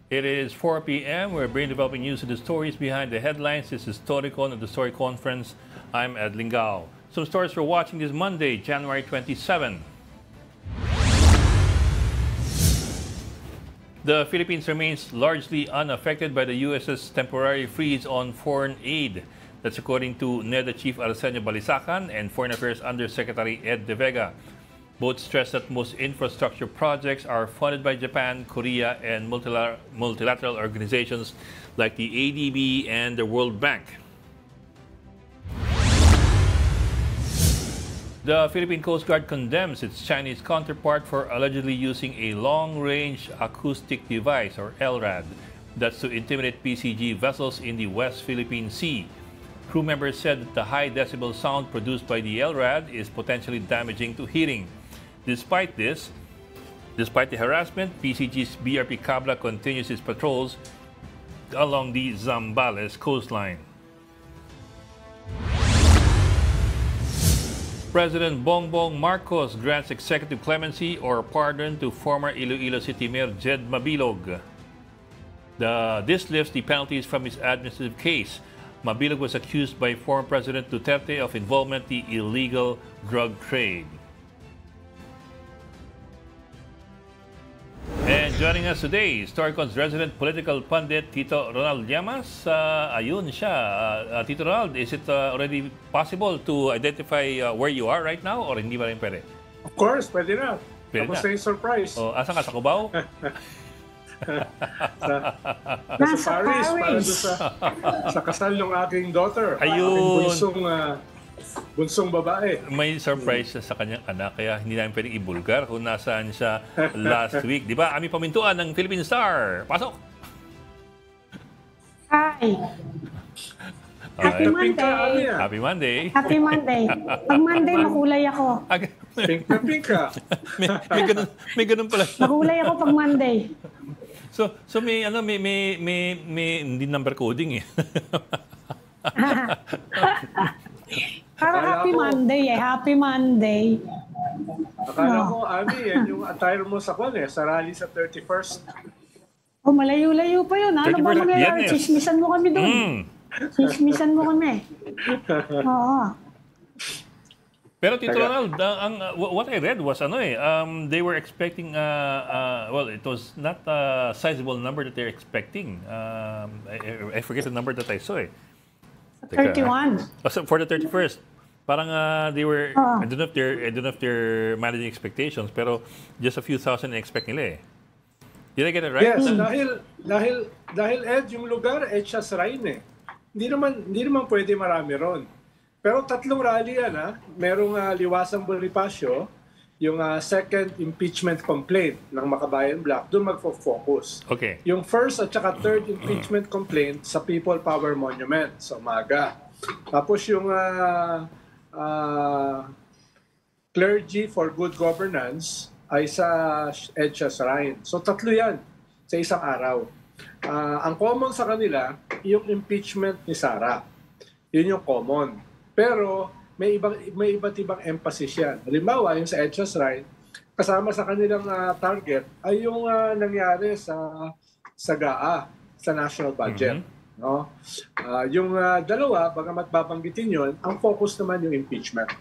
It is 4 p.m. We're bringing developing news and the stories behind the headlines. This is Toricon of the Story Conference. I'm Ed Lingao. Some stories for watching this Monday, January 27. The Philippines remains largely unaffected by the U.S.'s temporary freeze on foreign aid. That's according to NEDA Chief Arsenio Balisacan and Foreign Affairs Undersecretary Ed De Vega. Both stress that most infrastructure projects are funded by Japan, Korea, and multilateral organizations like the ADB and the World Bank. The Philippine Coast Guard condemns its Chinese counterpart for allegedly using a long-range acoustic device, or LRAD, that's to intimidate PCG vessels in the West Philippine Sea. Crew members said that the high-decibel sound produced by the LRAD is potentially damaging to hearing. Despite the harassment, PCG's BRP Cabla continues its patrols along the Zambales coastline. President Bongbong Marcos grants executive clemency or pardon to former Iloilo City Mayor Jed Mabilog. This lifts the penalties from his administrative case. Mabilog was accused by former President Duterte of involvement in the illegal drug trade. And joining us today, Storycon's resident political pundit, Tito Ronald Llamas. Ayun siya. Tito Ronald, is it already possible to identify where you are right now or hindi ba rin pwede? Of course, pwede na. Pwede Tapos na. na yung surprise. O, asan ka? Sa Cubao? Nasa Paris, para sa kasal ng aking daughter. Ayun. Aking bunsong babae. May surprise sa kanyang anak, kaya hindi namin pwedeng ibulgar kung nasaan siya last week. Di ba? Aming pamintuan ng Philippine Star. Pasok! Hi! Happy Monday! Happy Monday! Happy Monday! Pag Monday, makulay ako. Pink na pink ka. may ganun pala. Makulay ako pag Monday. So may hindi number coding eh. Para Happy Monday eh. Happy Monday. Akala ko, Ami, yan yung attire mo sa sa rally sa 31st. Oh, malayo-layo pa yun. Ano ba mangyayari? Chismisan mo kami doon. Chismisan mo kami. Oo. Pero Tito Ronald, what I read was they were expecting well, it was not a sizable number that they're expecting. I forget the number that I saw. 31. For the 31st. Parang they were I don't know if they're managing expectations, pero just a few thousand expect nila eh. Did I get it right? Yes, dahil Ed, yung lugar, siya sa Rhine eh. Hindi naman pwede marami ron. Pero tatlong rally yan merong Liwasang Bonifacio, yung second impeachment complaint ng Makabayan Black, doon magfo-focus. Okay. Yung first at saka third impeachment complaint sa People Power Monument sa umaga. Tapos yung Clergy for Good Governance ay sa EDSA Shrine. So tatlo yan sa isang araw. Ang common sa kanila, yung impeachment ni Sara. Yun yung common. Pero may iba't ibang emphasis yan. Halimbawa, yung sa EDSA Shrine, kasama sa kanilang target ay yung nangyari sa GAA, sa national budget. No? Yung dalawa, bagamat babanggitin yun, ang focus naman yung impeachment.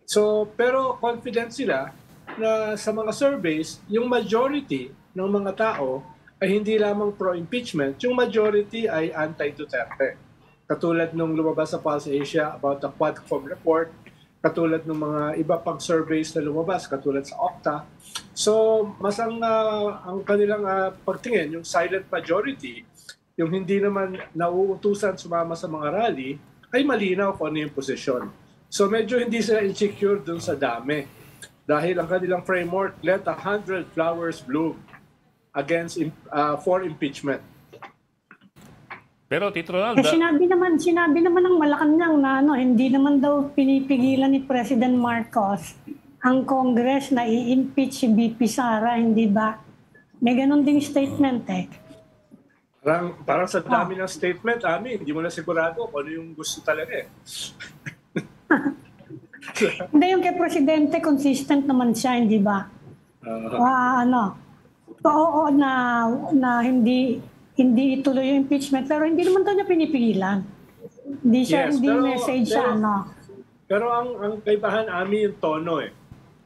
So, pero confident sila na sa mga surveys, yung majority ng mga tao ay hindi lamang pro-impeachment, yung majority ay anti-Duterte. Katulad nung lumabas sa Pulse Asia about the Quadcom report, katulad ng mga iba pang surveys na lumabas, katulad sa Okta. So, mas ang kanilang pagtingin, yung silent majority, yung hindi naman nauutusan sumama sa mga rally, ay malinaw kung ano yung posisyon. So, medyo hindi sila insecure dun sa dami. Dahil ang kanilang framework, let 100 flowers bloom for impeachment. Pero Tito Ronald, sinabi naman ng Malacanang na hindi naman daw pinipigilan ni President Marcos ang Congress na i-impeach si BP Sara, hindi ba? May ganun ding statement eh. Parang sa dami ng statement, hindi mo na sigurado kung ano yung gusto talaga eh. Hindi, yung kay Presidente, consistent naman siya, hindi ba? Oo, na hindi ituloy yung impeachment, pero hindi naman daw niya pinipigilan. Hindi message siya, ano. Pero ang kaibahan, Ami, yung tono eh.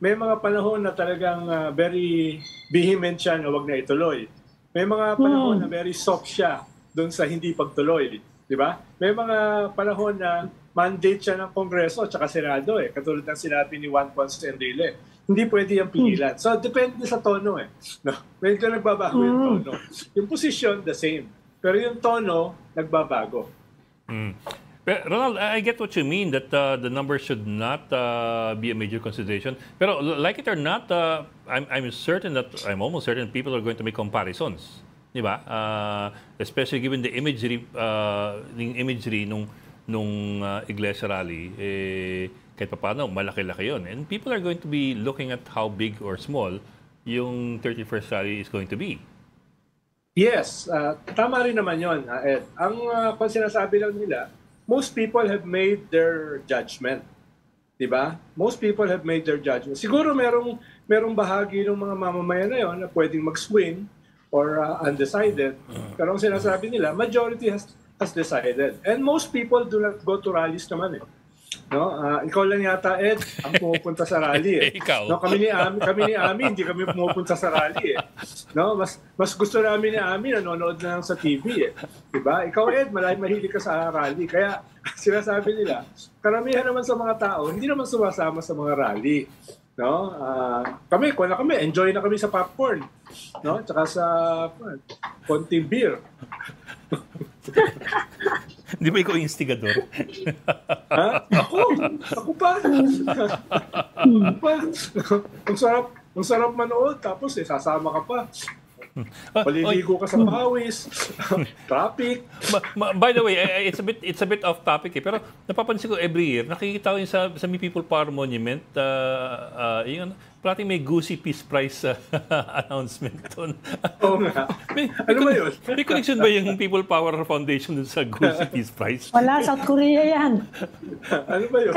May mga panahon na talagang very vehement siya na wag na ituloy. May mga panahon na very soft siya doon sa hindi pagtuloy. Di ba? May mga panahon na mandate siya ng Kongreso at saka Senado eh. Katulad ng sinabi ni Juan Ponce Enrile. Hindi pwede yung pigilan. So, depende sa tono eh. No? Medyo nagbabago yung tono. Yung position, the same. Pero yung tono, nagbabago. But Ronald, I get what you mean that the numbers should not be a major consideration. Pero like it or not, I'm almost certain people are going to make comparisons, di ba? Especially given the imagery nung Iglesia rally, kahit pa paano, malaki-laki yun. And people are going to be looking at how big or small yung 31st rally is going to be. Yes, tama rin naman yun, Ed. Kung sinasabi lang nila, most people have made their judgment. Diba? Most people have made their judgment. Siguro merong bahagi ng mga mamamayan na yun na pwedeng mag-swing or undecided. Pero ang sinasabi nila, majority has decided. And most people do not go to rallies naman eh. No, ikaw lang yata, Ed, ang pumupunta sa rally eh. Ikaw. No, kami ni Ami, hindi kami pumupunta sa rally eh. No, mas gusto namin ni Ami nanonood na lang sa TV eh. 'Di ba? Ikaw, Ed, mahilig ka sa rally. Kaya sinasabi nila, karamihan naman sa mga tao hindi naman sumasama sa mga rally. No? Kami enjoy na kami sa popcorn. No? Tsaka sa konting beer. Di ba ikaw instigador? Ha? Ako pa. Ang sarap manood, tapos sasama ka pa. Paliligo ka sa pawis, traffic. By the way, it's a bit off topic eh, pero napapansin ko every year, nakikita ko yung sa May People Power Monument, yung parating may Goosey Peace Prize announcement doon. Oo nga. Ano ba yun? May connection ba yung People Power Foundation dun sa Goosey Peace Prize? Wala, South Korea yan. Ano ba yun?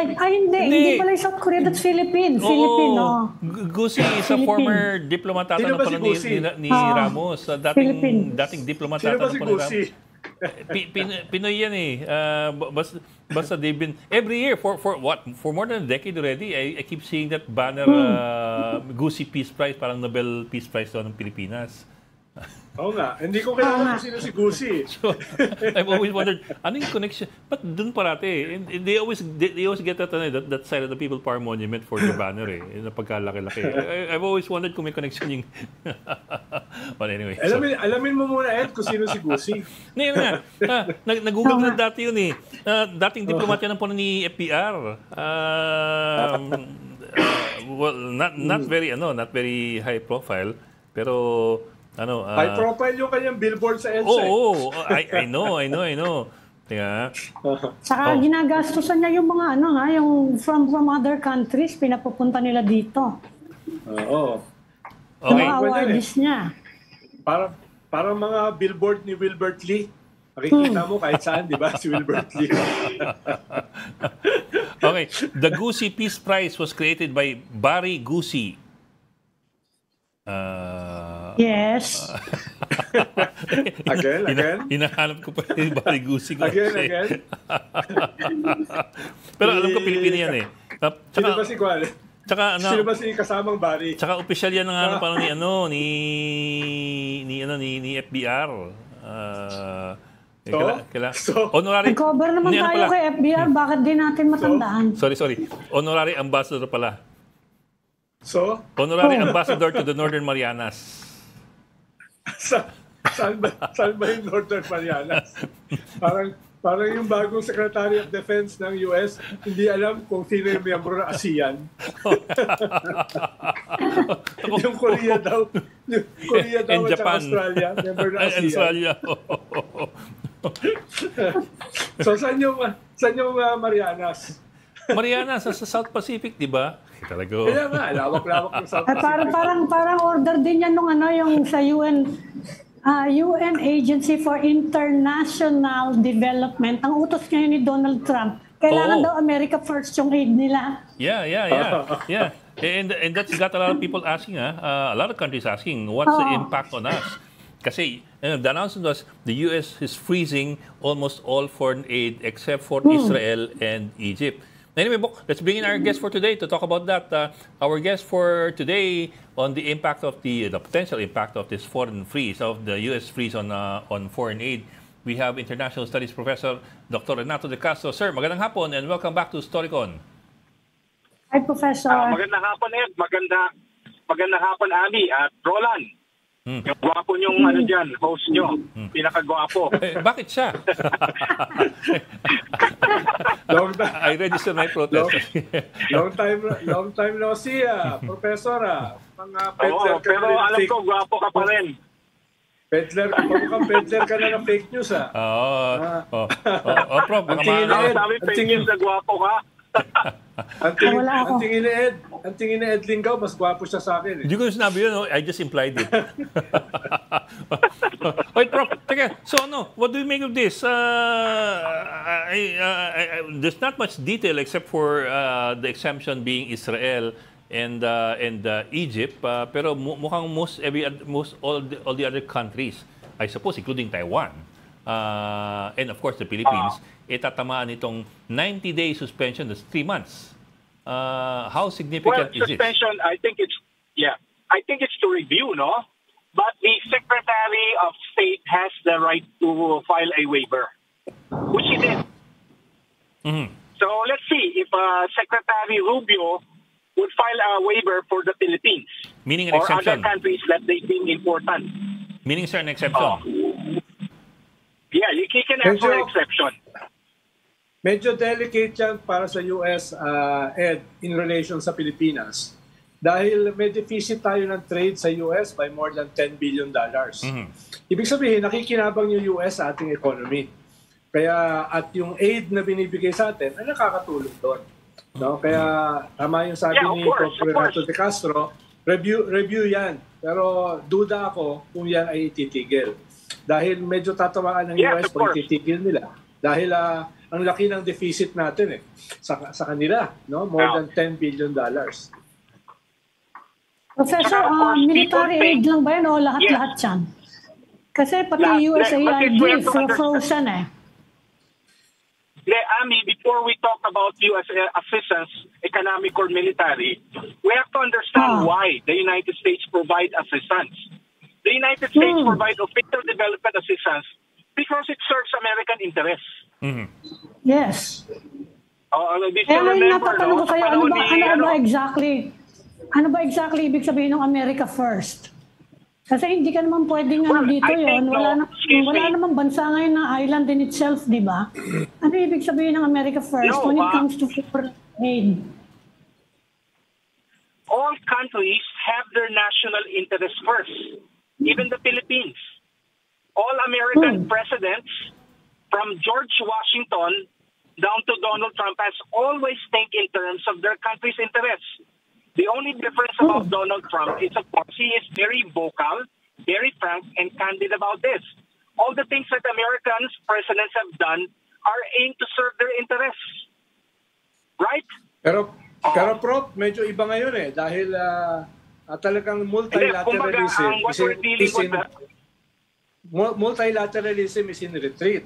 Hindi pala yung South Korea, that's Philippines. Filipino. Goosey is a former diplomat ata Sino ba si ni Ramos. Dating diplomat Sino ba si ni Goosey? Pinoy yan eh. Basta they've been every year for more than a decade already. I keep seeing that banner Goosey Peace Prize, parang Nobel Peace Prize daw ng Pilipinas. Oo nga. Hindi ko kilala kung sino si Goosey. So, I've always wondered, ano yung connection? Ba't dun parati? And they always get that side of the People Power Monument for their banner eh. Na pagkalaki-laki. I've always wondered kung may connection yung... But anyway. Alamin mo muna, Ed, kung sino si Goosey. Ngayon nga. Nag-google na dati yun eh. Dating diplomat yan po ni FPR. Well, not very high profile. Pero... high profile yung kanyang billboard sa EDSA. I know. Kaya, Saka ginagastusan niya yung mga yung from other countries, pinapupunta nila dito. Oo. okay. Mga awards niya. Parang mga billboard ni Wilbert Lee. Makikita mo kahit saan, di ba? Si Wilbert Lee. Okay. The Goosey Peace Prize was created by Barry Goosey. Yes. Again? Hinahanap ko pa yung Barry Goosey ko. Again? Pero alam ko Pilipino yan eh. Sino ba si Kuan? Sino ba si kasamang Barry? Tsaka official yan ng parang ni FBR. Honorary. Nag-cover naman tayo kay FBR. Bakit di natin matandaan? Sorry. Honorary ambassador pala. So? Honorary ambassador to the Northern Marianas. Saan ba yung Northern Marianas? Parang yung bagong Secretary of Defense ng US, hindi alam kung sino yung miyembro ng ASEAN. Yung Korea daw. And at Japan. Australia, member ng ASEAN. Australia. So saan yung Marianas? Marianas, sa South Pacific, di ba? Talaga. Kaya nga, lawak-lawak ng South Pacific. Parang order din yan yung sa UN Agency for International Development. Ang utos ngayon ni Donald Trump, Kailangan daw America first yung aid nila. Yeah. And that's got a lot of people asking, a lot of countries asking, what's the impact on us? Kasi the announcement was the U.S. is freezing almost all foreign aid except for Israel and Egypt. Anyway, Bok, let's bring in our guest for today to talk about that. Our guest for today on the impact of the potential impact of this foreign freeze, of the U.S. freeze on foreign aid. We have International Studies Professor Dr. Renato De Castro. Sir, magandang hapon and welcome back to Storycon. Hi, Professor. Magandang hapon, Ed. Magandang hapon, Ami at Roland. Yung gwapo niyong host niyo. Pinakagwapo. Bakit siya? I register my protest. long time no see, Professor. Pero alam ko, gwapo ka pa rin. Pedler, mukhang pedler ka na ng fake news, Prof, Sabi fake news na gwapo ka. Ang tingin ni Ed Lingaw, mas gwapo siya sa akin. Hindi ko sinabi yun, I just implied it. Wait, Prof, teka, so what do you make of this? There's not much detail except for the exemption being Israel and Egypt, pero mukhang all the other countries, I suppose, including Taiwan, and of course the Philippines, tatamaan itong 90-day suspension, that's 3 months. How significant is it? Suspension, I think it's to review, no? But the Secretary of State has the right to file a waiver, which he did. So let's see if Secretary Rubio would file a waiver for the Philippines. Meaning an exemption. Or other countries that they deem important. Meaning, sir, an exception. Yeah, you can ask for an exception. Medyo delicate yan para sa US, Ed, in relation sa Pilipinas. Dahil may deficit tayo ng trade sa US by more than $10 billion. Ibig sabihin, nakikinabang yung US sa ating economy. Kaya, at yung aid na binibigay sa atin, ay nakakatulong doon. No? Kaya tama yung sabi ni Prof. Renato De Castro, review yan. Pero duda ako kung yan ay ititigil. Dahil medyo tatawaan ng US kung ititigil nila. Dahil ang laki ng deficit natin sa kanila, no? More than $10 billion. Professor, military aid lang ba yan o lahat-lahat yan? Kasi pati USAID frozen Ami, before we talk about U.S. assistance, economic or military, we have to understand why the United States provide assistance. The United States provide official development assistance because it serves American interests. Yes. Kaya napatanong ko kayo, ano ba exactly ibig sabihin ng America First? Kasi hindi ka naman pwedeng dito yun. Wala namang bansa ngayon na island in itself, di ba? Ano ibig sabihin ng America First when it comes to foreign aid? All countries have their national interest first, even the Philippines. All American presidents, from George Washington down to Donald Trump, has always think in terms of their country's interests. The only difference about Donald Trump is, of course, he is very vocal, very frank, and candid about this. All the things that American presidents have done are aimed to serve their interests. Right? Pero Prof, medyo iba ngayon dahil talagang multilateralism is in retreat.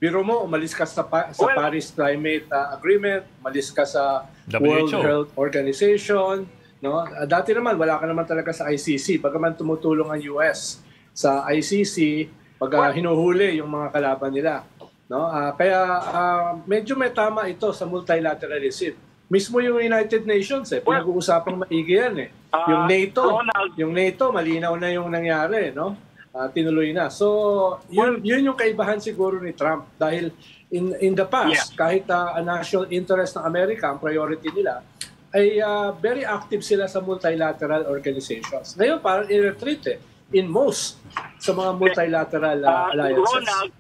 Biro mo, umalis ka sa Paris Climate Agreement, umalis ka sa World Health Organization. No? Dati naman, wala ka naman talaga sa ICC. Bagaman tumutulong ang US sa ICC pag hinuhuli yung mga kalaban nila. No? Kaya medyo may tama ito sa multilateralism. Mismo yung United Nations, pinag-uusapang maigi yan. Yung NATO, malinaw na yung nangyari. No? Tinuloy na. So, yun yung kaibahan siguro ni Trump. Dahil in the past, kahit ang national interest ng Amerika, ang priority nila, ay very active sila sa multilateral organizations. Ngayon, parang i-retreat in most sa mga multilateral alliances. Ronald,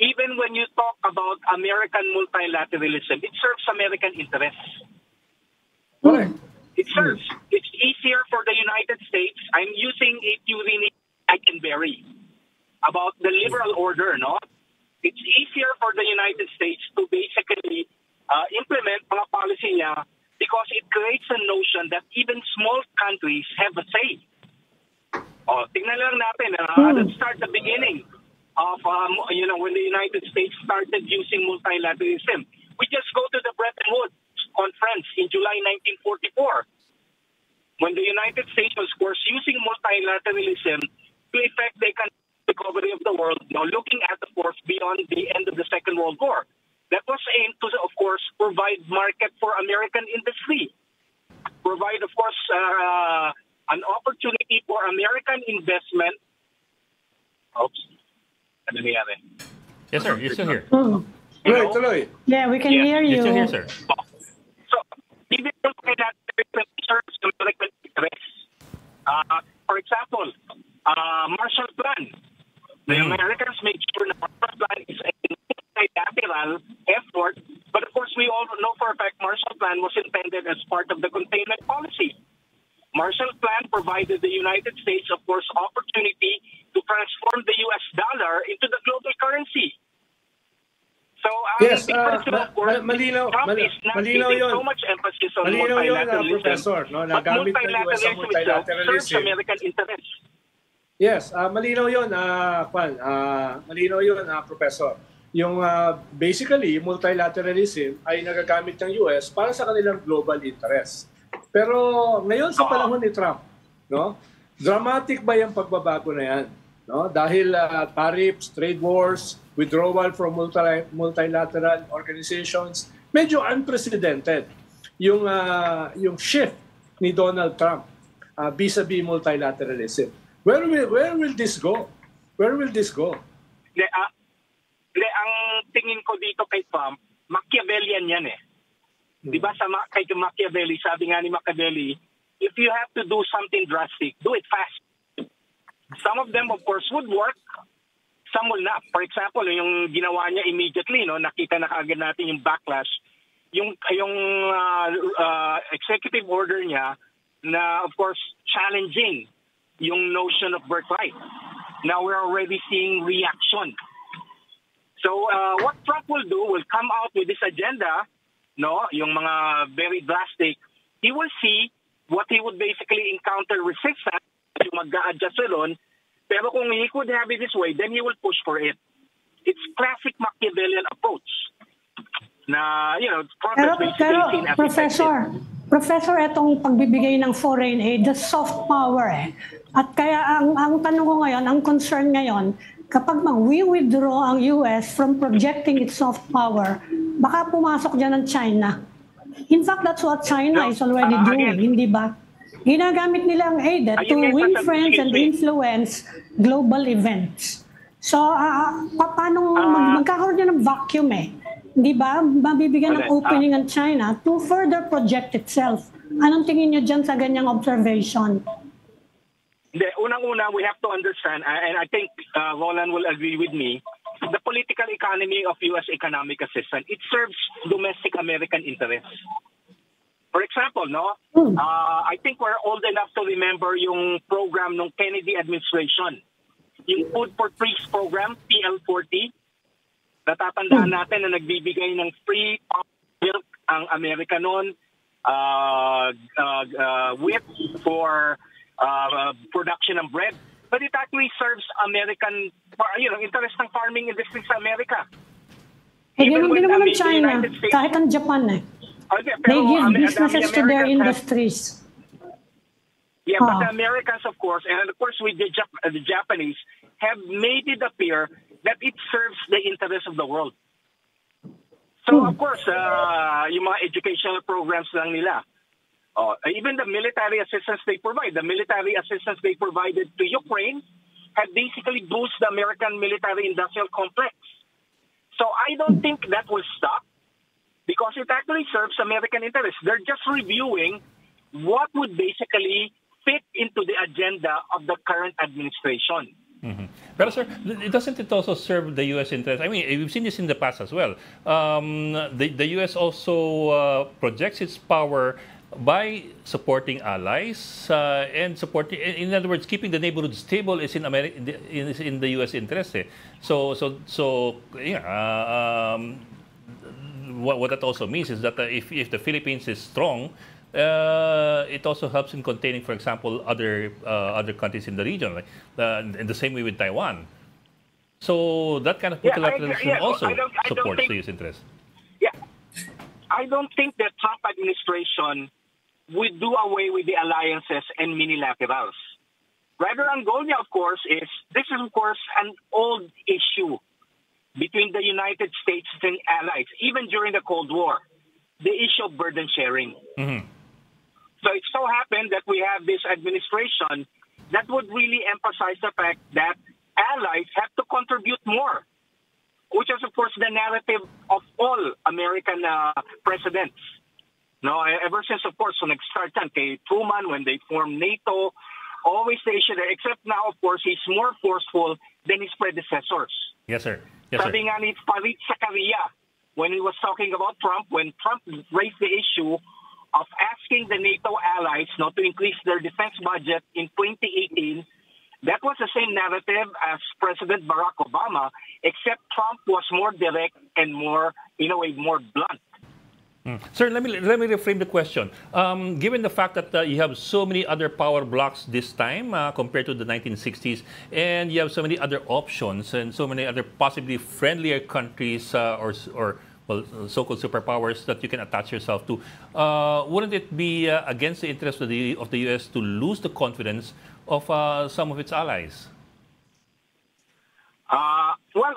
even when you talk about American multilateralism, it serves American interests. Correct. It serves. It's easier for the United States. I'm using a theory I can vary about the liberal order, no? it's easier for the United States to basically implement mga policy niya because it creates a notion that even small countries have a say. Tingnan lang natin. Let's start the beginning of, when the United States started using multilateralism. We just go to the Bretton Woods Conference in July 1944. When the United States was, of course, using multilateralism to effect the economic recovery of the world, now looking at, of course, beyond the end of the Second World War. That was aimed to, of course, provide market for American industry. Provide, of course, an opportunity for American investment. Oops. Ano nangyari? Yes, sir. You're still here. Tuloy. Yeah, we can hear you. You're still here, sir. So, even though that serves American interests, for example, Marshall Plan. The Americans made sure that Marshall Plan is a multilateral effort, but of course we all know for a fact Marshall Plan was intended as part of the containment policy. Marshall Plan provided the United States, of course, opportunity to transform the U.S. dollar into the global currency. So, Yes, malinaw yun. so much emphasis on Malinaw yun, multilateralism. Professor. No? Nagamit ng US ang multilateralism. Serves American interests. Yes, malinaw yun, malinaw yun, Professor. Yung basically, multilateralism ay nagagamit ng US para sa kanilang global interest. Pero ngayon sa panahon ni Trump, no? Dramatic ba yung pagbabago na yan? No? Dahil tariffs, trade wars, withdrawal from multilateral organizations, medyo unprecedented yung shift ni Donald Trump vis-a-vis multilateralism. Where will this go? Where will this go? Ang tingin ko dito kay Trump, Machiavellian yan eh. Diba kay Machiavelli, sabi nga ni Machiavelli, if you have to do something drastic, do it fast. Some of them, of course, would work. Some will not. For example, yung ginawa niya immediately, no, nakita na kaagad natin yung backlash. Yung executive order niya na, of course, challenging yung notion of birthright. Now we're already seeing reaction. So what Trump will do will come out with this agenda, no, yung mga very drastic. He will see what he would basically encounter resistance, yung mag-a-adjust doon. Pero kung he could have it this way, then he will push for it. It's classic Machiavellian approach. Na, Trump is basically seen as Professor, itong pagbibigay ng foreign aid, the soft power eh. At kaya ang tanong ko ngayon, ang concern ngayon, kapag mag-withdraw ang US from projecting its soft power, baka pumasok dyan ng China. In fact, that's what China is already doing, hindi ba? Ginagamit nila ang aid to win friends and influence global events. So, paano magkakaroon niya ng vacuum eh? Di ba? Mabibigyan ng opening ang China to further project itself. Anong tingin niyo dyan sa ganyang observation? Unang-una, we have to understand, and I think Roland will agree with me, the political economy of U.S. economic assistance, it serves domestic American interests. For example, I think we're old enough to remember yung program ng Kennedy administration. Yung Food for Trees program, PL40. Natatandaan natin na nagbibigay ng free milk ang Amerika noon, wheat for production of bread. But it actually serves American, interest ng farming industry sa Amerika. Ganun din naman ang China, kahit ang Japan eh. Okay, they give businesses to their industries. But the Americans, of course, and of course with the Japanese, have made it appear that it serves the interests of the world. So, of course, yung mga educational programs lang nila. Even the military assistance they provide, the military assistance they provided to Ukraine had basically boosted the American military-industrial complex. So I don't think that will stop because it actually serves American interests. They're just reviewing what would basically fit into the agenda of the current administration. But sir, doesn't it also serve the U.S. interest? I mean, we've seen this in the past as well. The U.S. also projects its power by supporting allies and supporting, in other words, keeping the neighborhood stable is in in the U.S. interest. What that also means is that if the Philippines is strong, it also helps in containing, for example, other countries in the region, like in the same way with Taiwan. So that kind of multilateralism also supports the U.S. interest. Yeah, I don't think the Trump administration would do away with the alliances and minilaterals. Ryder Angonia, of course, is an old issue between the United States and allies, even during the Cold War, the issue of burden sharing. Mm-hmm. So it so happened that we have this administration that would really emphasize the fact that allies have to contribute more, which is, of course, the narrative of all American presidents. No, ever since, of course, when nag-start kay Truman, when they formed NATO, always the issue there, except now, of course, he's more forceful than his predecessors. Yes, sir. Yes, Sabi nga ni Farid Zakaria, when he was talking about Trump, when Trump raised the issue of asking the NATO allies not to increase their defense budget in 2018, that was the same narrative as President Barack Obama, except Trump was more direct and more, in a way, more blunt. Sir, let me reframe the question. Given the fact that you have so many other power blocks this time compared to the 1960s, and you have so many other options and so many other possibly friendlier countries or so-called superpowers that you can attach yourself to, wouldn't it be against the interest of the U.S. to lose the confidence of some of its allies? Well,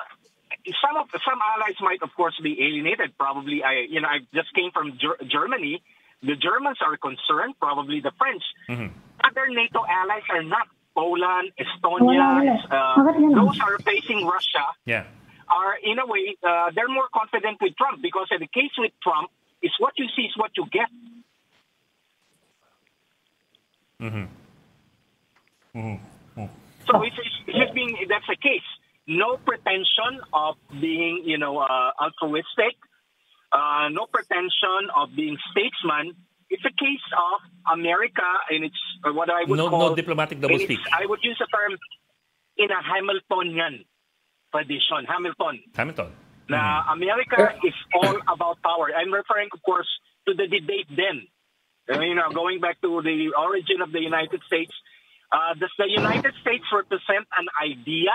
some allies might, of course, be alienated. Probably, I just came from Germany. The Germans are concerned. Probably the French. Mm-hmm. Other NATO allies are not. Poland, Estonia, those are facing Russia. Yeah. Are in a way they're more confident with Trump, because in the case with Trump, is what you see is what you get. Mm-hmm. Mm-hmm. So that's the case. No pretension of being, altruistic. No pretension of being statesman. It's a case of America in its what I would call no diplomatic doublespeak. I would use the term in a Hamiltonian tradition. Hamilton. Now, America is all about power. I'm referring, of course, to the debate then. Going back to the origin of the United States. Does the United States represent an idea?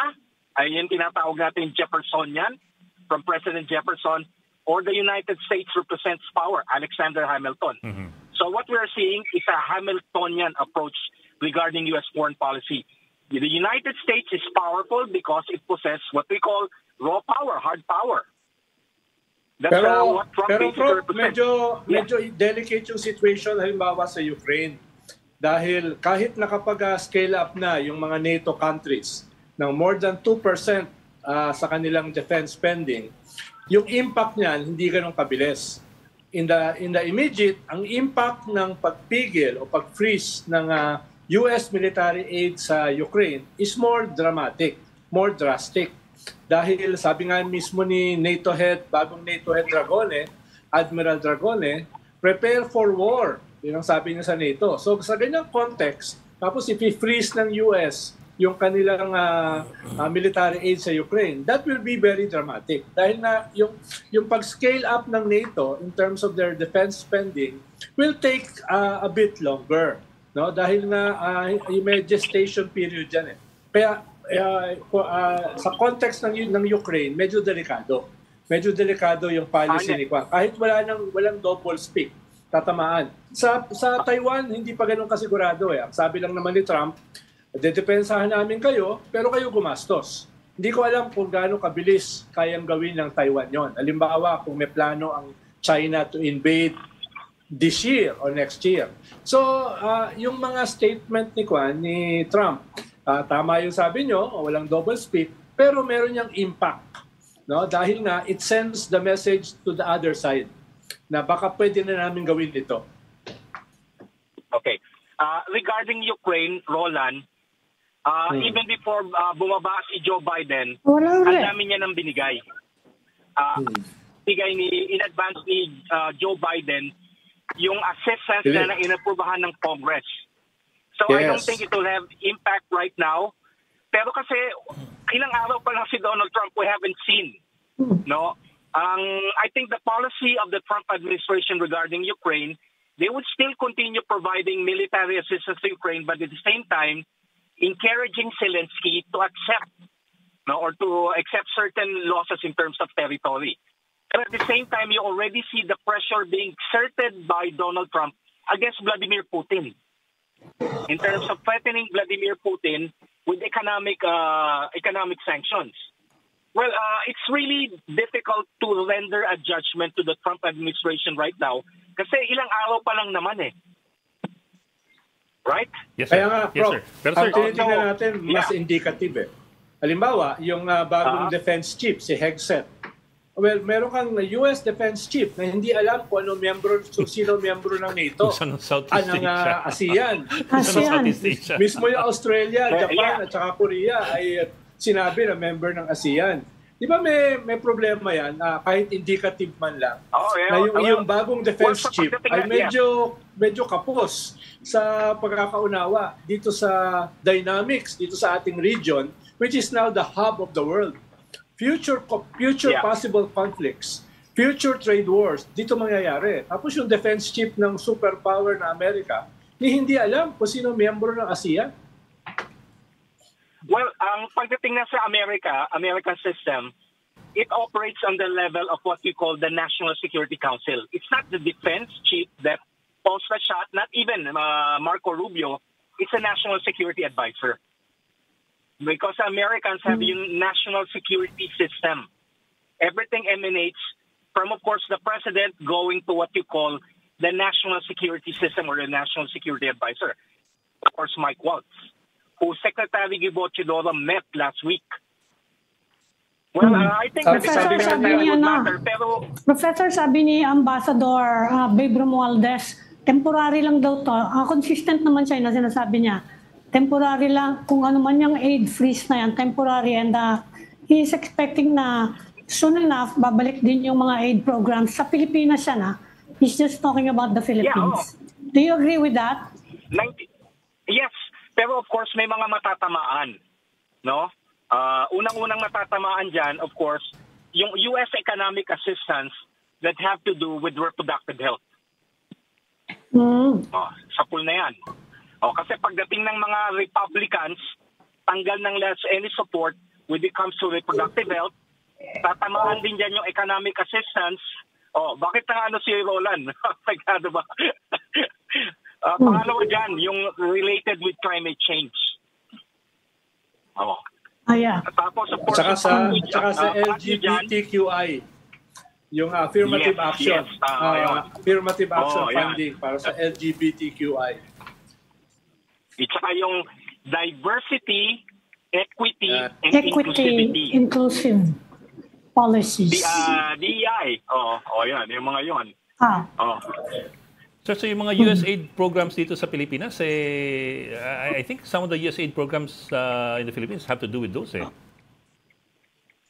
Ayun tinatawag natin Jeffersonian, from President Jefferson, or the United States represents power, Alexander Hamilton. Mm-hmm. So what we're seeing is a Hamiltonian approach regarding U.S. foreign policy. The United States is powerful because it possesses what we call raw power, hard power. That's what Trump basically represents. Medyo delicate yung situation halimbawa sa Ukraine. Dahil kahit nakapag-scale up na yung mga NATO countries ng more than 2% sa kanilang defense spending, yung impact niyan hindi ganun kabilis. In the immediate, ang impact ng pagpigil o pag-freeze ng US military aid sa Ukraine is more dramatic, more drastic. Dahil sabi nga mismo ni NATO head, bagong NATO head Dragone, Admiral Dragone, prepare for war. Yun ang sabi niya sa NATO. So sa ganyang context, tapos if i-freeze ng US yung kanilang military aid sa Ukraine, that will be very dramatic. Dahil na yung pag-scale up ng NATO in terms of their defense spending will take a bit longer. No? Dahil na may gestation period dyan. Kaya sa context ng Ukraine, medyo delikado. Medyo delikado yung policy ni Kwang. Kahit walang double speak, tatamaan. Sa Taiwan, hindi pa ganun kasigurado. Ang sabi lang naman ni Trump, dedepensahan namin kayo, pero kayo gumastos. Hindi ko alam kung gaano kabilis kayang gawin ng Taiwan yon. Halimbawa, kung may plano ang China to invade this year or next year. So, yung mga statement ni Trump, tama yung sabi nyo, walang double speak, pero meron niyang impact. No? Dahil nga, it sends the message to the other side na baka pwede na namin gawin ito. Okay. Regarding Ukraine, Roland, even before bumaba si Joe Biden, ang dami niya nang binigay. Binigay in advance ni Joe Biden yung assistance na inaprubahan ng Congress. So I don't think it will have impact right now. Pero kasi ilang araw pa lang si Donald Trump, we haven't seen. No? I think the policy of the Trump administration regarding Ukraine, they would still continue providing military assistance to Ukraine, but at the same time, encouraging Zelensky to accept, or to accept certain losses in terms of territory. But at the same time, you already see the pressure being exerted by Donald Trump against Vladimir Putin in terms of threatening Vladimir Putin with economic sanctions. Well, it's really difficult to render a judgment to the Trump administration right now kasi ilang araw pa lang naman eh. Right? Yes, sir. Kaya nga, yes, Prof, sir. Pero, ang sir, tinitingnan natin, mas indicative eh. Halimbawa, yung bagong defense chief, si Hegseth. Well, meron kang US defense chief na hindi alam kung sino miyembro ng NATO. Ng Southeast ng Asia. ASEAN. Southeast Asia. Mismo yung Australia, Japan, at saka Korea ay sinabi na member ng ASEAN. Di ba may problema yan, kahit indicative man lang, na yung bagong defense chief ay medyo kapos sa pagkakaunawa dito sa dynamics, dito sa ating region, which is now the hub of the world. Future possible conflicts, future trade wars, dito mangyayari. Tapos yung defense chief ng superpower na Amerika, hindi alam kung sino miyembro ng ASEAN. Well, ang pagdating na sa American system, it operates on the level of what we call the National Security Council. It's not the defense chief that calls the shot, not even Marco Rubio. It's a national security advisor. Because Americans have a national security system. Everything emanates from, of course, the president going to what you call the national security system or the national security advisor. Of course, Mike Waltz, who Secretary Gibo Chidoro met last week. Well, I think that Professor, sabi ni Ambassador Babe Romualdez, temporary lang daw to. Consistent naman siya na sinasabi niya. Temporary lang, kung ano man yung aid freeze na yan, temporary. And he is expecting na soon enough, babalik din yung mga aid programs. Sa Pilipinas siya na. He's just talking about the Philippines. Yeah, Do you agree with that? Yes. Pero of course, may mga matatamaan. No? Unang-unang matatamaan dyan, of course, yung U.S. economic assistance that have to do with reproductive health. Sa pool na yan. Kasi pagdating ng mga Republicans, tanggal ng less any support when it comes to reproductive health, tatamaan din dyan yung economic assistance. Bakit na si Roland? Ano ba? Pangalawa dyan, yung related with climate change. Yeah. Tapos, of course, saka sa LGBTQI, yung affirmative action. Affirmative action funding para sa LGBTQI. At saka yung diversity, equity, and inclusivity. Inclusive policies. DEI. Yan. Yung mga yun. So yung mga USAID programs dito sa Pilipinas, I think some of the USAID programs in the Philippines have to do with those.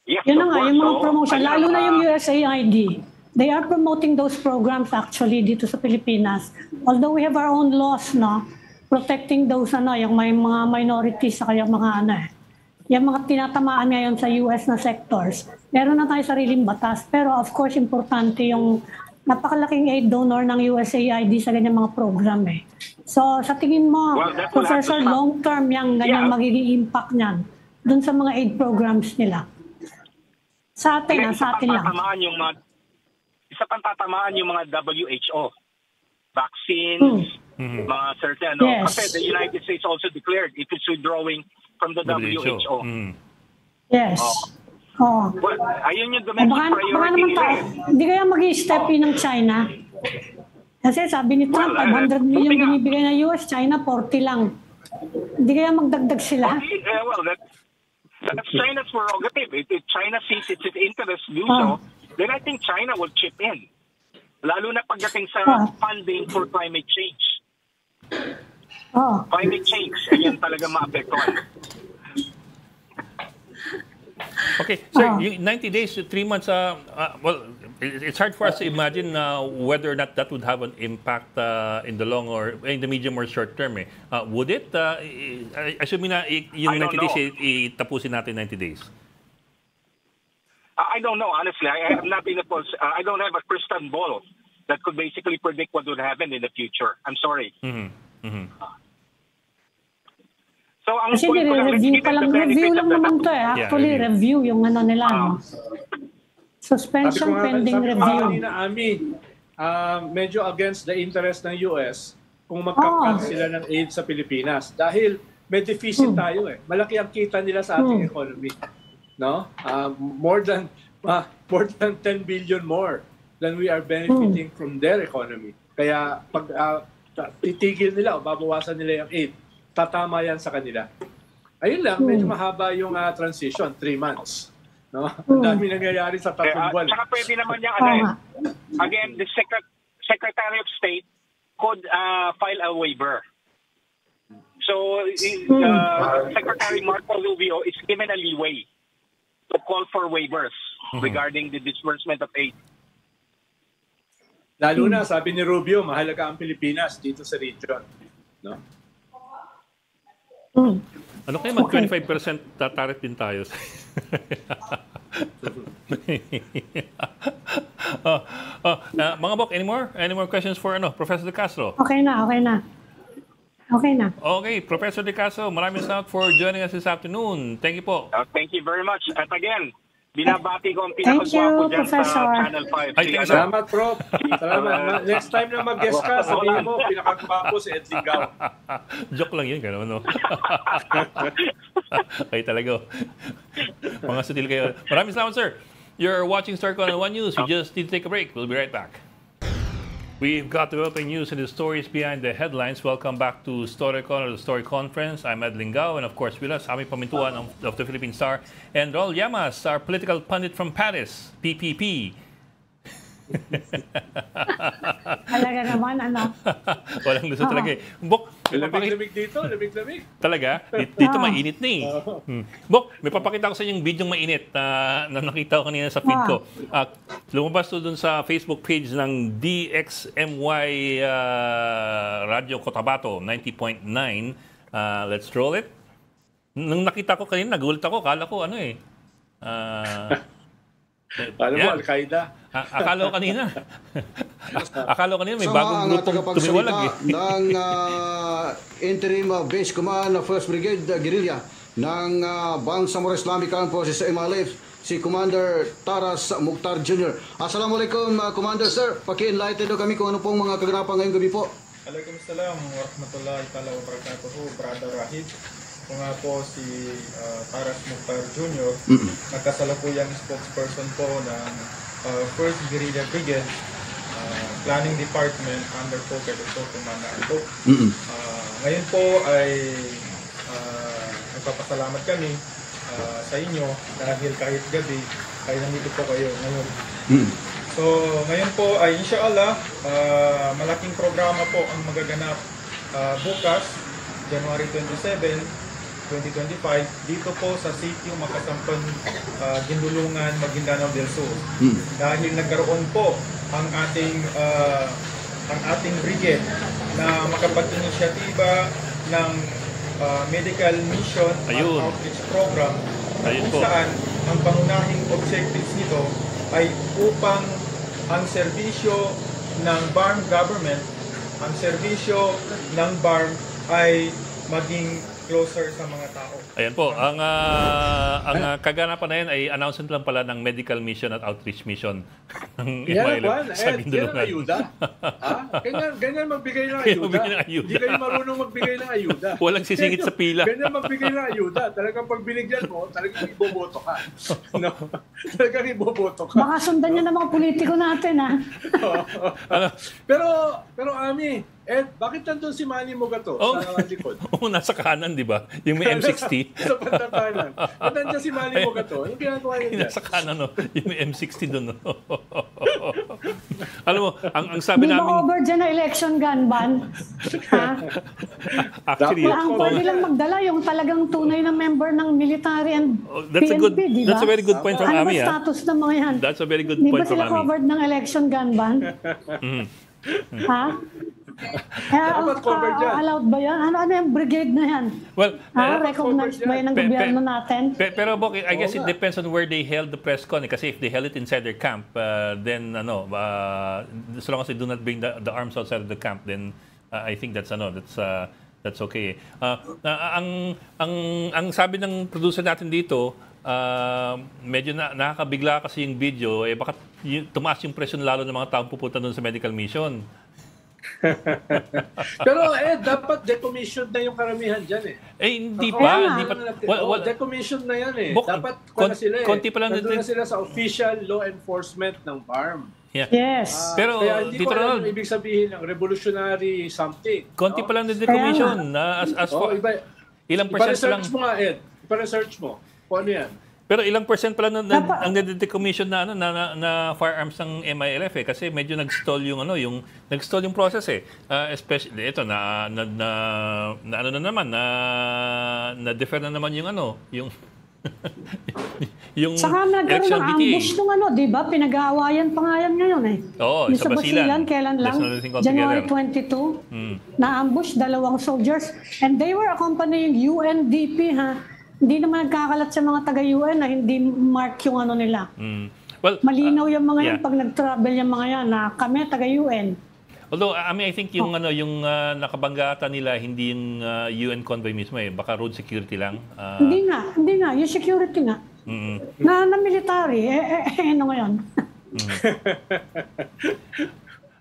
Yes, yun na nga, yung mga promotion, lalo na yung USAID. They are promoting those programs actually dito sa Pilipinas. Although we have our own laws, protecting those, yung may mga minorities, sa kayang mga yung mga tinatamaan ngayon sa US na sectors. Meron na tayo sariling batas, pero of course, importante yung napakalaking aid donor ng USAID sa ganyang mga program So sa tingin mo, Professor, long-term yung ganyang magiging impact niyan dun sa mga aid programs nila? Sa atin, sa atin lang. Isa pang tatamaan yung mga WHO. Vaccines, mga certain. Kasi the United States also declared it is withdrawing from the WHO. Yes. Well, ayun yung domestic priority nila. Hindi kaya mag-i-step in ng China? Kasi sabi ni Trump, 500 million binibigay na US, China 40 lang. Hindi kaya magdagdag sila? Well, that's China's prerogative. If China sees its interest to do so, then I think China will chip in. Lalo na pagdating sa funding for climate change. Climate change, ayan talaga maapektuhan. Okay, sir, 90 days, 3 months, well, it's hard for us to imagine whether or not that would have an impact in the long or in the medium or short term. Would it? Assuming na yung I don't 90 days, know. itapusin natin 90 days. I don't know, honestly. I have not been I don't have a crystal ball that could basically predict what would happen in the future. I'm sorry. So, ang Kasi point ko lang, let's review give pa it the lang. benefit Review of lang the naman doubt. to eh. Actually, Yeah, review yung ano nila. No? Suspension pending review. Kanina, Ami, medyo against the interest ng US kung magkakat sila ng aid sa Pilipinas. Dahil may deficit tayo eh. Malaki ang kita nila sa ating economy. No? More than 10 billion more than we are benefiting from their economy. Kaya pag titigil nila o babawasan nila yung aid, tatama yan sa kanila. Ayun lang, medyo mahaba yung transition, 3 months. No? Ang dami nangyayari sa 3 buwan. Tsaka pwede naman yung, again, the Secretary of State could file a waiver. So, Secretary Marco Rubio is given a leeway to call for waivers regarding the disbursement of aid. Lalo na, sabi ni Rubio, mahalaga ang Pilipinas dito sa region. No? Ano kaya mag 25% tariff din tayo? Mga Bok, any more questions for Professor De Castro? Okay na. Okay, Professor De Castro, maraming salamat for joining us this afternoon. Thank you po. Thank you very much. At again, binabati ko ang Thank you, pinakagwapo dyan sa Professor. Channel 5. Ay, thank you, sir. Salamat, Prof. Salamat. Next time na mag-guest ka, sabihin mo, pinakagwapo si Ed Lingaw. Joke lang yun, gano'n, no? Ay, talaga. Mga sutil kayo. Maraming salamat, sir. You're watching StarCon on One News. We just need to take a break. We'll be right back. We've got developing news and the stories behind the headlines. Welcome back to StoryCon or the Story Conference. I'm Ed Lingaw, and of course with us, Ami Pamintuan of the Philippine Star, and Raul Llamas, our political pundit from Paris, PPP. Talaga naman, Walang luso talaga eh. Bok, Lamig dito, lamig. talaga? Dito mainit na eh. Bok, may papakita ko sa inyong video mainit na nakita ko kanina sa feed ko. Lumabas to dun sa Facebook page ng DXMY Radio Cotabato 90.9. Let's roll it. Nung nakita ko kanina, nagulat ako. Kala ko Alam mo, Al-Qaeda. Akala ko kanina. May bagong grupong tumiwalag eh. ng Interim Base Command First Brigade Guerrilla ng Bangsamoro Islamic Armed Forces sa MLF, si Commander Taras Mukhtar Jr. Assalamualaikum, Commander Sir. Paki-enlighten daw kami kung ano pong mga kaganapan ngayong gabi po. Waalaikumsalam warahmatullahi wabarakatuh, Brother Rahid. Ako nga po si Taras Mukhtar Jr. Nagkasalukuyang spokesperson po ng First Guerrilla Brigade Planning Department under po kay Dr. Commander Ando. Ngayon po ay nagpapasalamat kami sa inyo dahil kahit gabi ay nandito po kayo ngayon. So ngayon po ay inshallah malaking programa po ang magaganap bukas, January 27, 2025 dito po sa Sitio Makasampan, Gindulungan, Maguindanao del Sur. Dahil nagkaroon po ang ating brigade na makapag-inisyatiba ng medical mission at outreach program kung saan ang pangunahing objectives nito ay upang ang serbisyo ng BARM government, ang serbisyo ng BARM ay maging closer sa mga tao. Ayan po, ang kaganapan na yan ay announcement lang pala ng medical mission at outreach mission ng MILF sa Gindulungan. Ganyan magbigay ng ayuda. Hindi kayo marunong magbigay ng ayuda. Walang sisingit sa pila. Ganyan magbigay ng ayuda. Talagang pag binigyan mo, talagang iboboto ka. No? Talagang iboboto ka. Baka sundan nyo ng mga politiko natin, Pero Ami, bakit nandun si Manny Mogato sa likod? Oo, nasa kanan, di ba? Yung may M60. Sa bandang kanan. At nandiyan si Manny Mogato. Anong ginagawa niya dyan? Nasa kanan, no? Yung may M60 doon. No? Alam mo, ang sabi Di ba namin... over dyan na election gun ban? Ha? Actually, Ang pwede lang magdala yung talagang tunay na member ng military and that's a good, PNP, di ba? that's a very good point from Ano ba Ami. status ng mga yan? That's a very good Di point ba from sila Ami. covered ng election gun ban? Ha? Dapat covered yan. Allowed ba yan? Ano yung brigade na yan? Well, Recognized ba yan ng gobyerno natin? Pero Bok, I guess it depends on where they held the press con. Kasi if they held it inside their camp, then so long as they do not bring the arms outside of the camp, then I think that's okay. Ang sabi ng producer natin dito, medyo nakakabigla kasi yung video, baka tumaas yung presyon lalo ng mga taong pupunta doon sa medical mission. Pero dapat decommission na yung karamihan dyan Hindi pa. Decommission na yan dapat konti pa lang nandun na sila sa official law enforcement ng BARM. Yeah. Yes. Pero kaya hindi ko alam yung ibig sabihin ng revolutionary something. Konti pa lang na decommission. Ilang percent pa lang. Ipa-research mo nga, Ed. Ipa-research mo. Kung ano yan. Pero ilang percent pa lang ang decommission na firearms ng MILF kasi medyo nag-stall yung process especially ito na defer na naman yung saka nagkaroon ng ambush nung di ba? Pinag-aawayan pa nga yan ngayon Oo, sa Basilan, kailan lang? January 22, na-ambush 2 soldiers and they were accompanying UNDP Hindi naman nagkakalat sa mga taga-UN na hindi mark yung nila. Well, malinaw yung mga yan pag nag-travel yung mga yan na kami taga-UN. Although, I think yung yung nakabanggata nila hindi yung UN convoy mismo baka road security lang. Hindi nga. Yung security nga. Na military. Ano ngayon?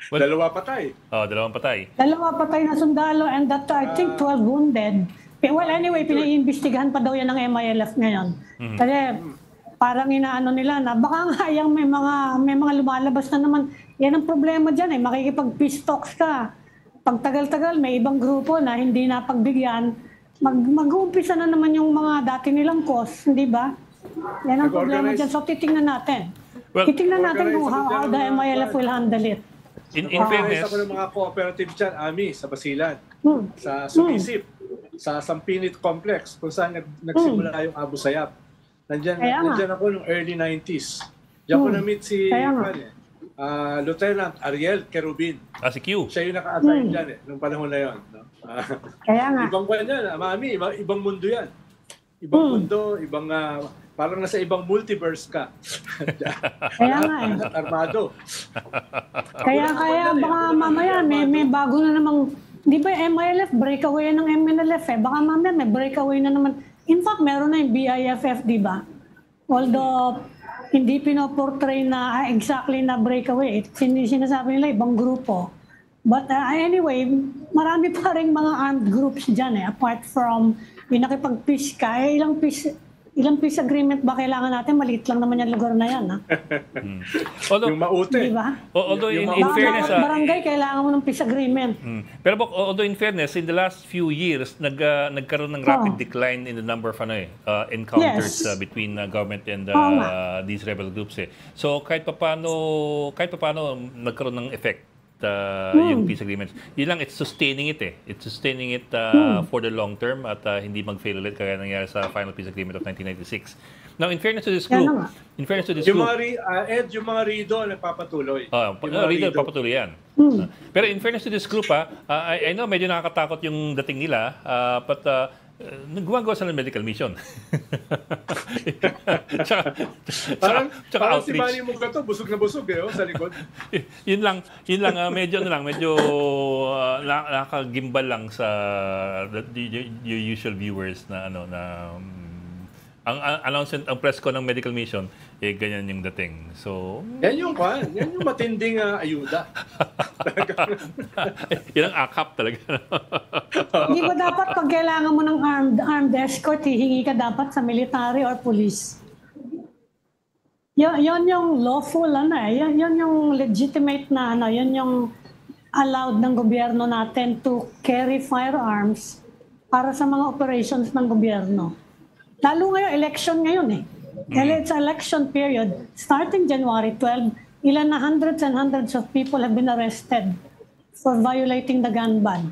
Well, 2 patay. 2 patay. 2 patay na sundalo and that I think 12 wounded. Well, anyway, pinaiimbestigahan pa daw yan ng MILF ngayon. Kasi parang inaano nila na baka nga may mga lumalabas na naman. Yan ang problema dyan makikipag-peace talks ka. Pag tagal-tagal, may ibang grupo na hindi napagbigyan. Mag-uumpisa na naman yung mga dati nilang cause, hindi ba? Yan ang problema dyan. So, titingnan natin. Titingnan natin kung how the MILF will handle it. In fairness, ako ng mga cooperative dyan, Ami, sa Basilan, sa Sumisip, sa Sampinit Complex, kung saan nagsimula yung Abu Sayyaf. Nandyan ako noong early 90s. Diyan ko na-meet si Lieutenant Ariel Kerubin. Si Q. Siya yung naka-assign dyan nung panahon na yun. Kaya nga. Ibang buwan yan, Mami, ibang mundo yan. Ibang mundo, parang nasa ibang multiverse ka. Kaya nga Armado. Kaya baka mamaya may bago na namang, di ba MILF, breakaway ng MNLF baka mamaya may breakaway na naman. In fact, meron na yung BIFF, di ba? Although, hindi pinoportray na exactly na breakaway. Sinasabi nila ibang grupo. But anyway, marami pa rin mga armed groups dyan apart from yung nakipag-peace ka. Ilang peace agreement ba kailangan natin? Maliit lang naman yung lugar na yan. Although, yung maute. Diba? Although in fairness, barangay, kailangan mo ng peace agreement. Pero although in fairness, in the last few years, nagkaroon ng rapid decline in the number of encounters between government and these rebel groups. So kahit paano nagkaroon ng effect yung peace agreements. Yun lang, it's sustaining it It's sustaining it for the long term at hindi mag-fail ulit kaya nangyari sa final peace agreement of 1996. Now, in fairness to this group, yung mga Rido nagpapatuloy. Rido nagpapatuloy yan. Pero in fairness to this group, I know medyo nakakatakot yung dating nila, but gumagawa sila ng medical mission. Parang si Manny Mogato, busog na busog sa likod. yun lang medyo nakagimbal lang sa your usual viewers na ang announcement, ang press ko ng medical mission, ganyan yung dating. So, yan yung matinding ayuda. Yan ang akap talaga. Hindi ba dapat pag kailangan mo ng armed escort, hihingi ka dapat sa military or police? Yan yung lawful, yan yung legitimate na, yan yung allowed ng gobyerno natin to carry firearms para sa mga operations ng gobyerno. Lalo ngayon, election ngayon eh. It's election period. Starting January 12, ilan na hundreds and hundreds of people have been arrested for violating the gun ban.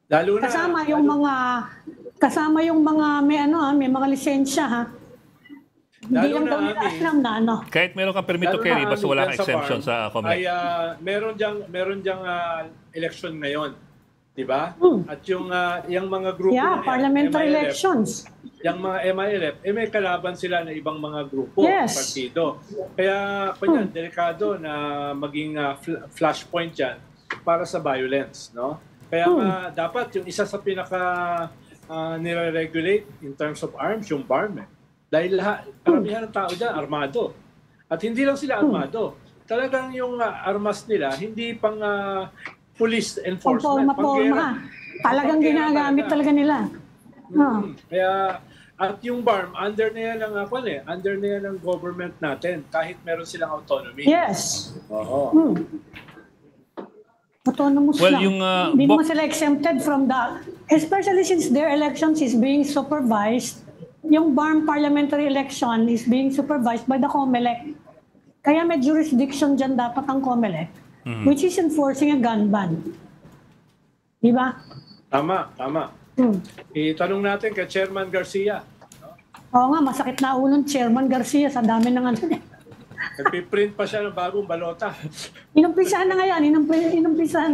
Lalo na, kasama yung mga may mga lisensya ha. Hindi lang daw nila alam na ano. Kahit meron kang permit to carry, basta wala kang exemption sa COMELEC. Ay, meron diyang election ngayon. Diba? At yung mga grupo na yan, parliamentary MILF, elections. Yung mga MILF, may kalaban sila na ibang mga grupo, partido. Kaya, delikado na maging flashpoint yan para sa violence. No? Kaya dapat yung isa sa pinaka nire-regulate in terms of arms, yung BARM. Dahil karamihan ng tao dyan, armado. At hindi lang sila armado. Talagang yung armas nila, hindi pang police enforcement. Talagang ginagamit talaga nila. Kaya, at yung BARM, under na yan ng government natin, kahit meron silang autonomy. Yes. Oo. Autonomous lang. Hindi naman sila exempted from especially since their elections is being supervised, yung BARM parliamentary election is being supervised by the COMELEC. Kaya may jurisdiction dyan dapat ang COMELEC, which is enforcing a gun ban. Diba? Tama. Itanong natin kay Chairman Garcia. Oo nga, masakit na ulong Chairman Garcia sa dami ng ano. Nagpiprint pa siya ng bagong balota. Inumpisahan na ngayon, inumpisahan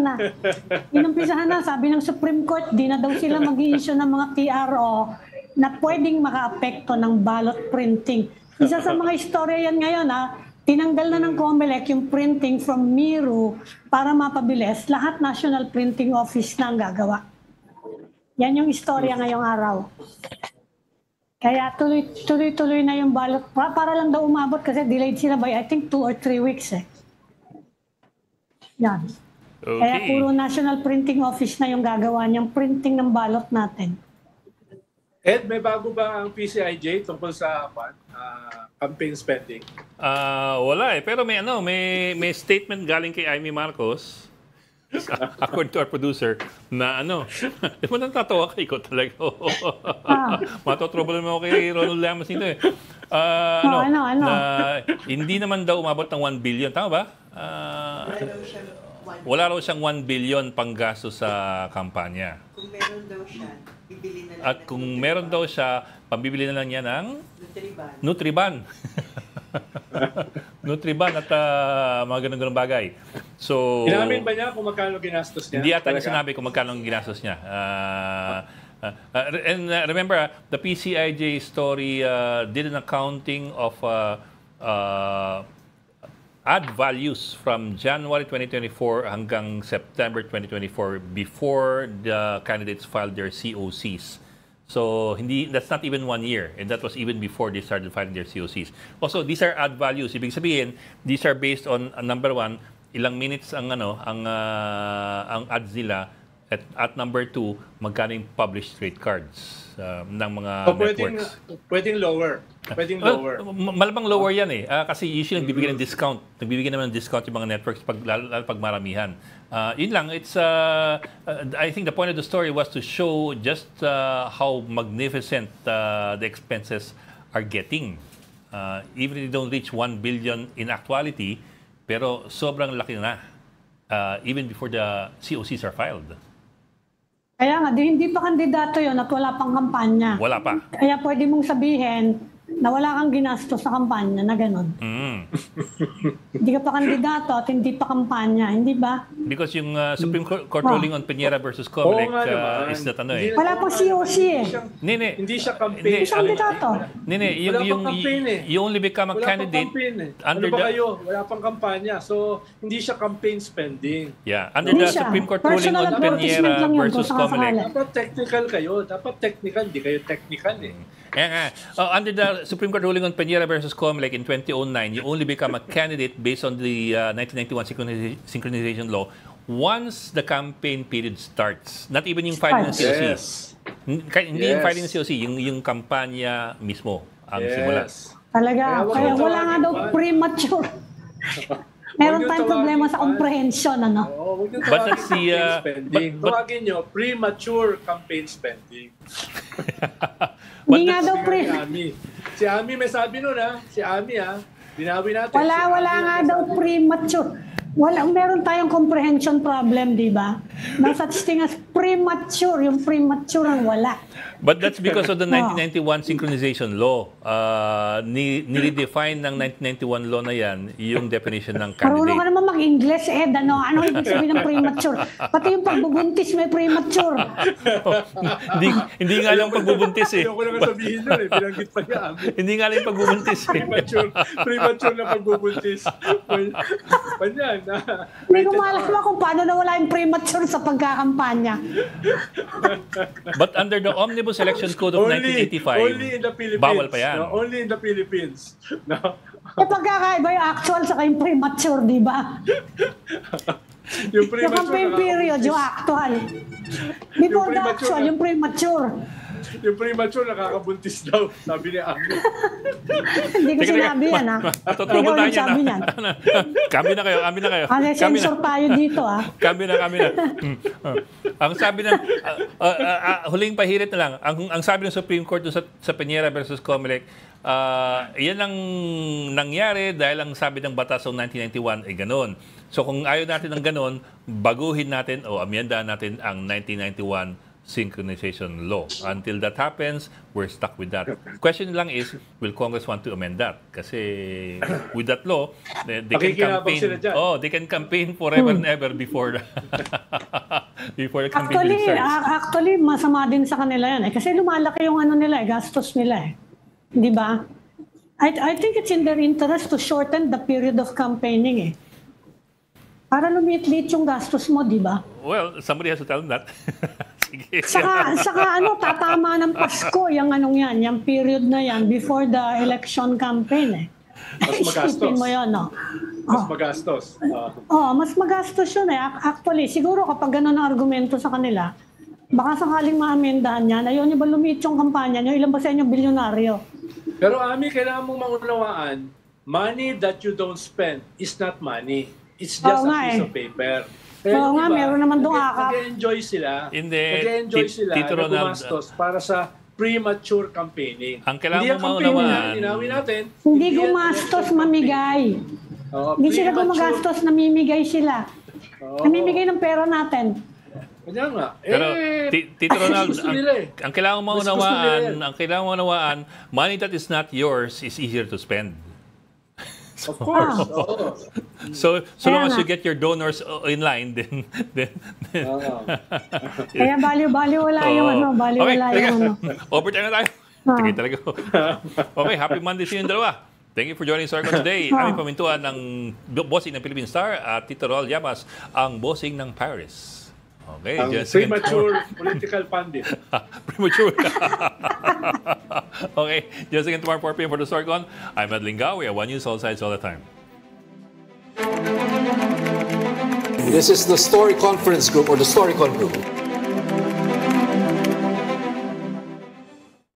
na. Sabi ng Supreme Court, di na daw sila mag-i-issue ng mga TRO na pwedeng maka-apekto ng ballot printing. Isa sa mga istorya yan ngayon, tinanggal na ng COMELEC yung printing from Miro para mapabilis. Lahat National Printing Office na ang gagawa. Yan yung istorya ngayong araw. Kaya tuloy-tuloy na yung ballot. Para lang daw umabot kasi delayed sila by I think 2 or 3 weeks eh. Yan. Okay. Kaya puro National Printing Office na yung gagawa niyang printing ng ballot natin. Ed, may bago ba ang PCIJ tungkol sa campaign spending? Wala eh. Pero may statement galing kay Amy Marcos, according to our producer, na di mo natatawa kay ko talaga. Matotrouble naman ako kay Ronald Llamas nito eh. Na hindi naman daw umabot ng 1 billion. Tama ba? Wala raw siyang 1 billion panggasto sa kampanya. Kung meron daw siya, bibili na lang. At kung meron daw siya, pambibili na lang niya ng Nutriban. Nutriban at mga ganun-ganun bagay. So, inamin ba niya kung magkano ginastos niya? Hindi ata niya sinabi kung magkano ginastos niya. And remember, the PCIJ story did an accounting of ad values from January 2024 hanggang September 2024 before the candidates filed their COCs. So that's not even 1 year, and that was even before they started filing their COCs. Also, these are ad values. Ibig sabihin, these are based on number one, ilang minutes ang ads nila, at number two, magkano yung published rate cards ng mga networks. Pwedeng lower. Malamang lower yan eh. Kasi usually nagbibigay ng discount. Nagbibigay naman ng discount yung mga networks lalo pag maramihan. Yun lang. I think the point of the story was to show just how magnificent the expenses are getting. Even if they don't reach 1 billion in actuality, pero sobrang laki na. Even before the COCs are filed. Kaya nga, hindi pa kandidato yun at wala pang kampanya. Wala pa. Kaya pwede mong sabihin na wala kang ginastos sa kampanya na gano'n. Hindi ka pa kandidato at hindi pa kampanya, hindi ba? Because yung Supreme Court ruling on Peñera versus COMELEC is not Wala pang COC eh. Hindi siya campaign. Hindi siya kandidato. You only become a candidate under Wala pang kampanya. So, hindi siya campaign spending. Yeah, under the Supreme Court ruling on Peñera versus COMELEC. Dapat technical kayo. Dapat technical. Hindi kayo technical eh. Under the Supreme Court ruling on Peñera versus COMELEC in 2009, you only become a candidate based on the 1991 synchronization law once the campaign period starts. Not even yung filing ng COC. Hindi yung filing ng COC, yung kampanya mismo ang simula. Talaga. Kaya wala nga daw premature. Meron Huwag tayong yung problema tawagin sa pa. comprehension, ano? Oo, huwag yung But tawagin that's the, campaign spending. but- Tawagin nyo, premature campaign spending. Hindi nga daw Sabi nga ni Ami. Si Ami may sabi nun si Ami binawi natin. Wala Si Ami nga ang daw sabi. premature. Meron tayong comprehension problem, di ba? No such thing as premature. Yung premature ang wala. But that's because of the 1991 synchronization law. Nire-define ng 1991 law na yan yung definition ng Marunong ka candidate. naman mag-English, Ed. Ano ibig sabihin ng premature? Pati yung pagbubuntis may premature. Hindi nga lang pagbubuntis eh. Ayoko naman sabihin nun binanggit pa niya Ami. Hindi nga lang yung pagbubuntis eh. Premature na pagbubuntis. Panyan. Hindi ko malaman kung paano nawala yung premature sa pagkakampanya. But under the Omnibus Election Code of 1985, only in the Philippines. bawal pa yan. No? Only in the Philippines. No? Pagkakaiba yung actual sa yung premature, di ba? Yung Yung premature campaign period, yung actual. Before the premature actual, yung premature. Yung premature nakakabuntis daw, sabi ni Ami. Hindi ko sinabi yan, ha? Tutulungan Ikaw tayo yung sabi niyan. niyan. Kami na kayo. Kasi Kami na. sensor tayo dito, ha? Kami na. Ang sabi ng huling pahirit na lang. Ang sabi ng Supreme Court dun sa Peñera versus Comelec, yan ang nangyari dahil ang sabi ng batas ng 1991 ay ganun. So kung ayaw natin ng ganun, baguhin natin o amyendaan natin ang 1991 synchronization law. Until that happens, we're stuck with that. Question lang is, will Congress want to amend that? Kasi with that law, they can Makikinabang sila campaign. dyan. They can campaign forever and ever before before the campaign really starts. Actually, masama din sa kanila yan, eh. Kasi lumalaki yung gastos nila, eh. Di ba? I think it's in their interest to shorten the period of campaigning, eh. Para lumiit-liit yung gastos mo, di ba? Well, somebody has to tell them that. Sige. Saka tatama ng Pasko, yung period na yan, before the election campaign, eh. Mas magastos. Isipin mo yun, no? Mas magastos. Mas magastos yun, eh. Actually, siguro kapag gano'n ang argumento sa kanila, baka sakaling maamendahan yan, ayaw nyo ba lumiit yung kampanya nyo? Ilan ba sa inyo bilyonaryo? Pero Ami, kailangan mong maunawaan, money that you don't spend is not money. It's just a piece of paper. Oo nga, meron naman doon akap. Nag-enjoy sila. Hindi. Nag-enjoy sila Tito na Ronald, gumastos para sa premature campaigning. Ang kailangan Hindi ang mo campaigning maunawaan, na inawin natin. Hindi yan gumastos, election mamigay. campaign. Oo, Hindi sila premature. gumagastos, namimigay sila. Oo. Namimigay ng pera natin. Kanya nga. Pero Tito Ronald, gusto nila eh. ang kailangan mo Gusto nila maunawaan, money that is not yours is easier to spend. Of course. Oo. So long as nga. you get your donors in line, then Oo. Kaya baliw-baliw wala yung baliw-wala yung Overtime na tayo. Sige talaga. Okay, happy Monday sa inyong dalawa. Thank you for joining Sargon today. Aming pamintuan ng bossing ng Philippine Star at Tito Rol Llamas, ang bossing ng Paris. Okay, Ang just second premature political pundit. Premature. Okay, just again tomorrow 4 p.m. for the Sargon. I'm Ed Lingao. We have One News all sides all the time. This is the Story Conference Group or the Storycon Group.